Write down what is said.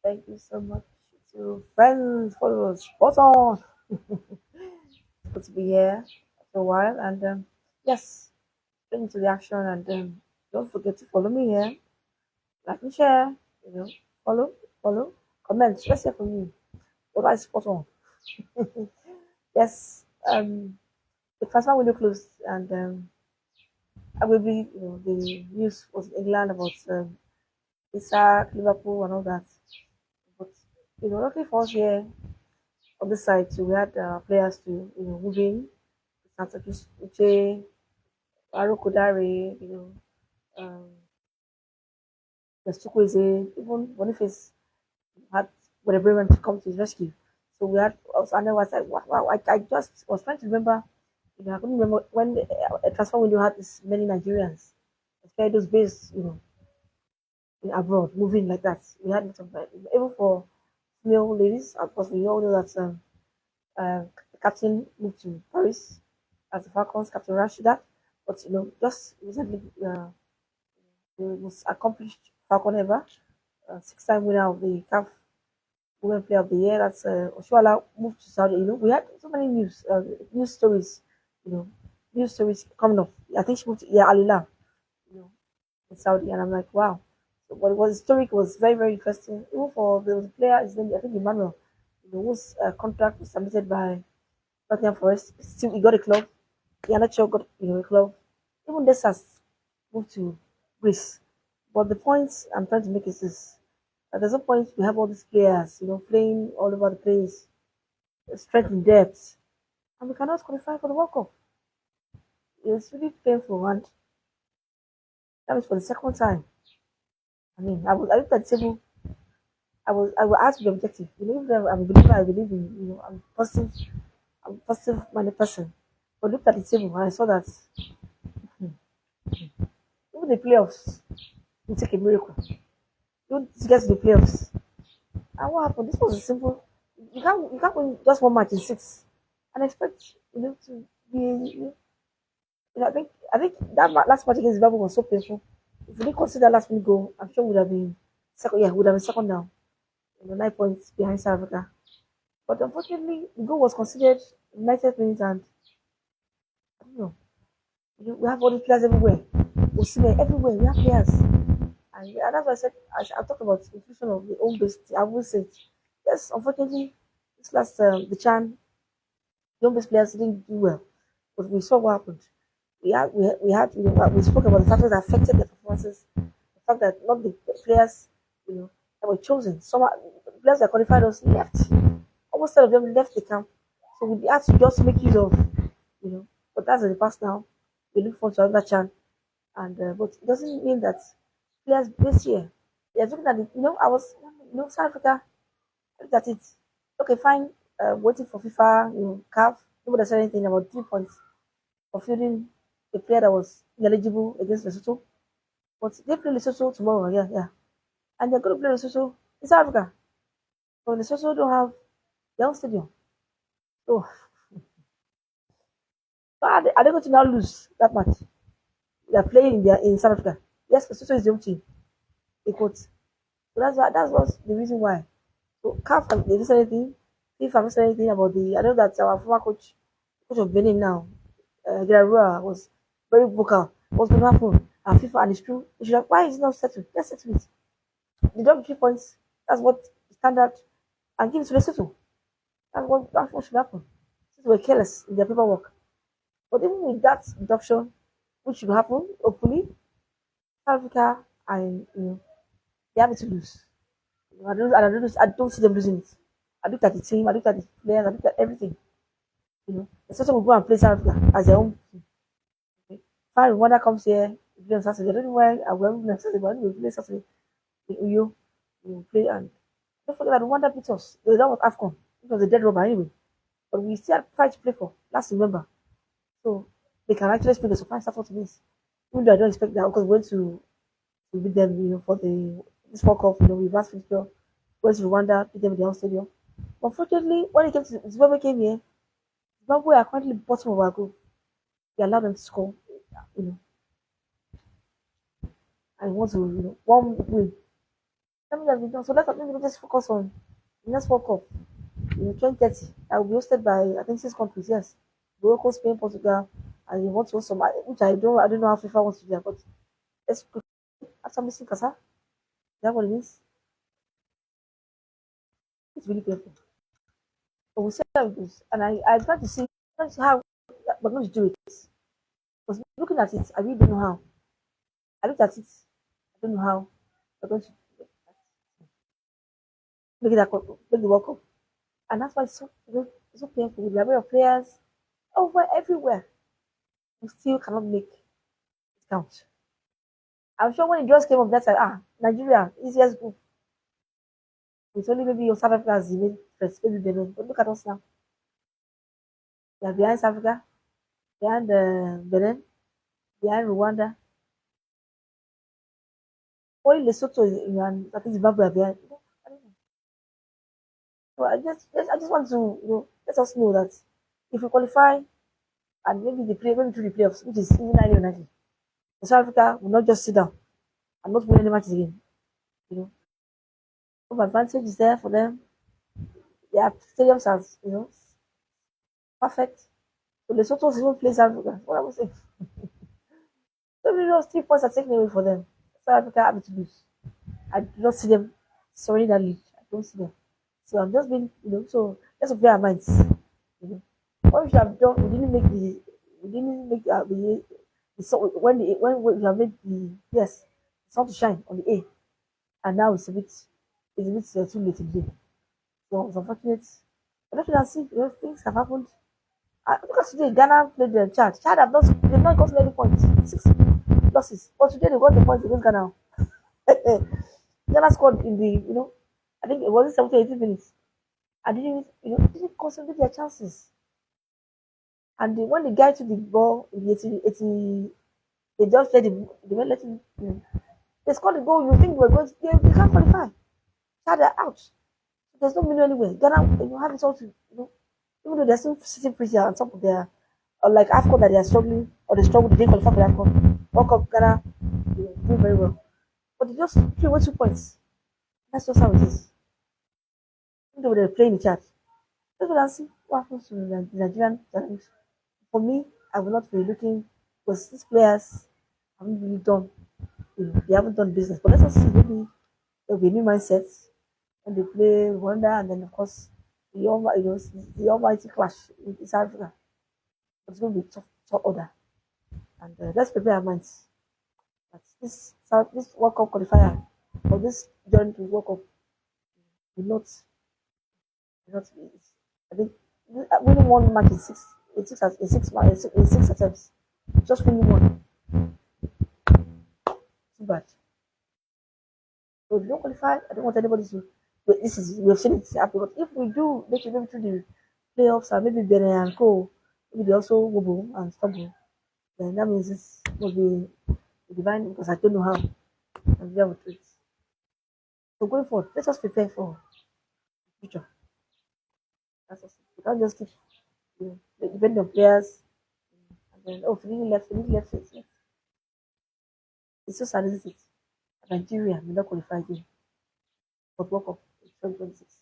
Thank you so much to friends, followers, spot on. Good to be here after a while. And yes, bring to the action. And don't forget to follow me here. Like and share. You know, follow, follow, comment. Let's hear from you. What I spot on. Yes, the transfer window closed, and I will be, the news was in England about Isaac, Liverpool, and all that. But luckily for us here on this side, so we had players to move in. Santos Uche, Aro Kodare, um, Nestukweze, even Boniface had whatever Bremen to come to his rescue. So we had also, and I was like, wow, I just was trying to remember, I couldn't remember when a transfer window had this many Nigerians, especially those based, in abroad, moving like that. We had it, even for female ladies, of course, we all know that the captain moved to Paris as the Falcons, Captain Rashida. But just recently, the most accomplished Falcon ever, six-time winner of the CAF Women Player of the Year. That's Oshuala moved to Saudi. We had so many news stories, you know, news stories coming up. I think she moved to Alila, you know, in Saudi, and I'm like, wow. So what was historic was very, very interesting. Even for the player, his name, I think Emmanuel, whose contract was submitted by Nottingham Forest. Still, he got a club. Iheanacho got a club. Even Desas moved to Greece. But the point I'm trying to make is this: there's no point we have all these players, playing all over the place, strength in depth, and we cannot qualify for the World Cup. It's really painful, and that is for the second time. I mean, I looked at the table. I was asked to be objective. I'm a believer. I believe in I'm a positive minded person. But I looked at the table and I saw that even the playoffs will take a miracle. You get to the playoffs. And what happened? This was a simple. You can't win just one match in six, and expect to be. I think that last match against Zimbabwe was so painful. If we didn't consider last minute goal, I'm sure we would have been second. Yeah, would have been second down. 9 points behind South Africa. But unfortunately, the goal was considered in 90th minute, and I don't know. We have all the players everywhere. We see them everywhere. We have players. And that's why I said I talked about the inclusion of the home based. I will say yes. Unfortunately, this last the Chan the home based players didn't do well, but we saw what happened. We had we spoke about the factors that affected their performances. The fact that not the players that were chosen. Some players that qualified us left. Almost all of them left the camp. So we had to just make use of you know. But that's in the past now. We look forward to another Chan, and but it doesn't mean that players this year. They're looking at it. I was, South Africa. I looked at it. Okay, fine. Waiting for FIFA, CAF. Nobody said anything about 3 points for fielding a player that was ineligible against Lesotho. But they play Lesotho tomorrow. Yeah, yeah. And they're going to play Lesotho in South Africa. But Lesotho don't have their own stadium. So, are they going to now lose that match? They're playing in South Africa. Yes, Lesotho is the home team. They quote. So that's the reason why. So CAF they didn't say anything. FIFA haven't said anything about the. I know that our former coach of Benin now, Guerrero was very vocal. What's going to happen? FIFA and it's true. They should have, why is it not settled? Let's settle it. They drop 3 points. That's what the standard and give it to the settle. That's what should happen. Since we're careless in their paperwork. But even with that deduction, which should happen, hopefully, South Africa and they have it to lose. I don't see them losing it. I looked at the team, I looked at the players, I looked at everything. The Soto will go and play South Africa as their own team. Okay? Fine, Rwanda comes here, we play on Saturday. I don't know why I will play on Saturday, but we play Saturday in Uyo. We will play and don't forget that Rwanda beat us. That was AFCON. It was a dead rubber anyway. But we still had fight to play for last November. So they can actually spring a surprise after to this. Even though I don't expect that because we went to beat them, for this World Cup, we advanced fixture, went to Rwanda, beat them in their own stadium. Unfortunately, when it came to Zimbabwe came here, Zimbabwe are currently bottom of our group. We allowed them to score, you know, and want to, one win. Something has been done. So let me just focus on the next World Cup in 2030. I will be hosted by I think 6 countries. Yes, Morocco, Spain, Portugal, and you want to host some, which I don't know how FIFA wants to do that, but let's put after missing Casa. Is that what it means? It's really painful. But we'll see how it goes. And I try to see how we're going to do it. Because looking at it, I really don't know how. I looked at it, I don't know how we're going to make it make the World Cup. And that's why it's so painful. With the number of players over everywhere, we still cannot make it count. I'm sure when it just came up, that's like, Nigeria, easiest group. It's only maybe your South Africa as the main first, maybe Benin. But look at us now. We are behind South Africa, behind Benin, behind Rwanda. Only Lesotho and I think Zimbabwe are behind. I don't know. So I just want to, let us know that if we qualify and maybe through the playoffs, which is even 90 or 90, South Africa will not just sit down and not win any matches again. You know, home advantage is there for them. Their stadiums are, perfect. So Lesotho even plays South Africa. What I was saying. So those 3 points are taken away for them. South Africa happy to lose. I do not see them surrendering that lead. I don't see them. So I'm just being, so let's open our minds. You know, what we should have done, we didn't make the when we have made the sun to shine on the A, and now it's a bit too late today. So it's unfortunate. But let us see, things have happened. Look at today, Ghana played the Chad. Chad have not they've not gotten any points. 6 losses. But today they got the points against Ghana. Ghana scored in the, I think it was 17, 18 minutes. I didn't consolidate their chances. And when the guy took the ball in the 80, they just they were letting, they scored the goal. You think they can't qualify. Chad are out. There's no meaning anywhere. Ghana, have it all to, even though they're still sitting pretty on top of their, or like AFCON that they are struggling, or they struggle, they didn't qualify for AFCON. World Cup, Ghana, doing very well. But they just threw away 2 points. That's just how it is. Even though they're playing the chat. Let's go and see what happens to the Nigerian challenge. For me, I will not be looking because these players haven't really done, they haven't done business. But let's just see, maybe there'll be a new mindset when they play Rwanda, and then of course the almighty clash in South Africa. It's going to be tough order, and let's prepare our minds that this World Cup qualifier or this journey to World Cup will not be. I think winning one match in six attempts, just winning one, too bad. So if you don't qualify, I don't want anybody to. But we've seen it happen. But if we do make it maybe through the playoffs and maybe Benin and Co, maybe they also wobble and stumble, then that means this will be divine because I don't know how and deal with it. So going forward, let us prepare for the future. That's us. We can't just keep depending on players and then Finidi left it. Yes. It's so sad, isn't it? Nigeria may not qualify again for World Cup in 2026.